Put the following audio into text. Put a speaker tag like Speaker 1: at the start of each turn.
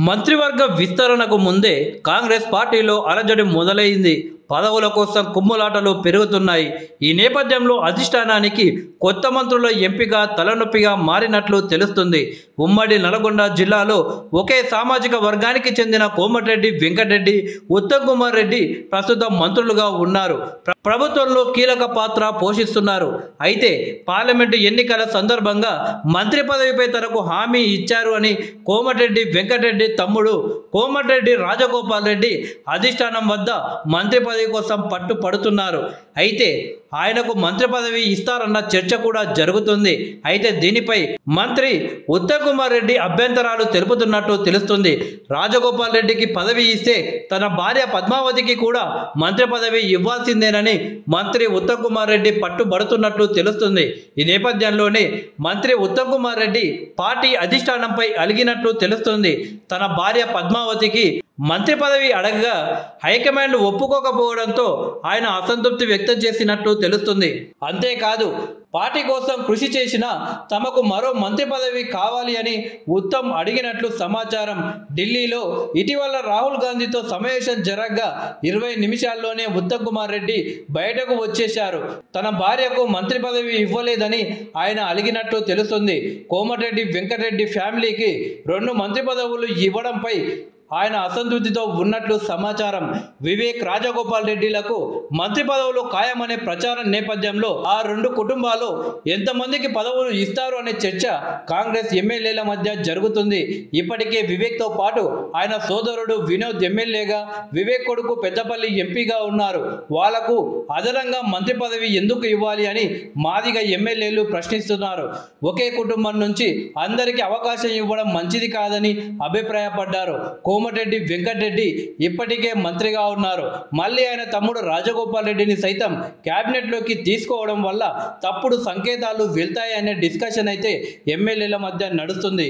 Speaker 1: మంత్రివర్గ విస్తరణకు ముందే కాంగ్రెస్ పార్టీలో అలజడి మొదలైంది. పదవుల కోసం కుమ్ములాటలు పెరుగుతున్నాయి. ఈ నేపథ్యంలో అధిష్టానానికి కొత్త మంత్రుల ఎంపిక తలనొప్పిగా మారినట్లు తెలుస్తుంది. ఉమ్మడి నల్గొండ జిల్లాలో ఒకే సామాజిక వర్గానికి చెందిన కోమటిరెడ్డి వెంకటరెడ్డి, ఉత్తమ్ కుమార్ రెడ్డి ప్రస్తుతం మంత్రులుగా ఉన్నారు. ప్రభుత్వంలో కీలక పాత్ర పోషిస్తున్నారు. అయితే పార్లమెంటు ఎన్నికల సందర్భంగా మంత్రి పదవిపై తనకు హామీ ఇచ్చారు అని కోమటిరెడ్డి వెంకటరెడ్డి తమ్ముడు కోమటిరెడ్డి రాజగోపాల్ రెడ్డి అధిష్టానం వద్ద మంత్రి పదవి కోసం పట్టుపడుతున్నారు. అయితే ఆయనకు మంత్రి పదవి ఇస్తారన్న చర్చ కూడా జరుగుతుంది. అయితే దీనిపై మంత్రి ఉత్తమ్ కుమార్ రెడ్డి అభ్యంతరాలు తెలుపుతున్నట్టు తెలుస్తుంది. రాజగోపాల్ రెడ్డికి పదవి ఇస్తే తన భార్య పద్మావతికి కూడా మంత్రి పదవి ఇవ్వాల్సిందేనని మంత్రి ఉత్తమ్ కుమార్ రెడ్డి పట్టుబడుతున్నట్లు తెలుస్తుంది. ఈ నేపథ్యంలోనే మంత్రి ఉత్తమ్ కుమార్ రెడ్డి పార్టీ అధిష్టానంపై అలిగినట్లు తెలుస్తుంది. తన భార్య పద్మావతికి మంత్రి పదవి అడగగా హైకమాండ్ ఒప్పుకోకపోవడంతో ఆయన అసంతృప్తి వ్యక్తం చేసినట్లు తెలుస్తుంది. అంతేకాదు పార్టీ కోసం కృషి చేసిన తమకు మరో మంత్రి పదవి కావాలి అని ఉత్తమ్ అడిగినట్లు సమాచారం. ఢిల్లీలో ఇటీవల రాహుల్ గాంధీతో సమావేశం జరగగా 20 నిమిషాల్లోనే ఉత్తమ్ కుమార్ రెడ్డి బయటకు వచ్చేశారు. తన భార్యకు మంత్రి పదవి ఇవ్వలేదని ఆయన అలిగినట్లు తెలుస్తుంది. కోమటిరెడ్డి వెంకటరెడ్డి ఫ్యామిలీకి 2 మంత్రి పదవులు ఇవ్వడంపై ఆయన అసంతృప్తితో ఉన్నట్లు సమాచారం. వివేక్, రాజగోపాల్ రెడ్డిలకు మంత్రి పదవులు ఖాయమనే ప్రచారం నేపథ్యంలో ఆ 2 కుటుంబాలు ఎంతమందికి పదవులు ఇస్తారు అనే చర్చ కాంగ్రెస్ ఎమ్మెల్యేల మధ్య జరుగుతుంది. ఇప్పటికే వివేక్తో పాటు ఆయన సోదరుడు వినోద్ ఎమ్మెల్యేగా, వివేక్ కొడుకు పెద్దపల్లి ఎంపీగా ఉన్నారు. వాళ్లకు అదనంగా మంత్రి పదవి ఎందుకు ఇవ్వాలి అని మాదిగ ఎమ్మెల్యేలు ప్రశ్నిస్తున్నారు. ఒకే కుటుంబం నుంచి అందరికీ అవకాశం ఇవ్వడం మంచిది కాదని అభిప్రాయపడ్డారు. కోమటిరెడ్డి వెంకటరెడ్డి ఇప్పటికే మంత్రిగా ఉన్నారు. మళ్ళీ ఆయన తమ్ముడు రాజగోపాల్ రెడ్డిని సైతం క్యాబినెట్లోకి తీసుకోవడం వల్ల తప్పుడు సంకేతాలు వెళ్తాయనే డిస్కషన్ అయితే ఎమ్మెల్యేల మధ్య నడుస్తుంది.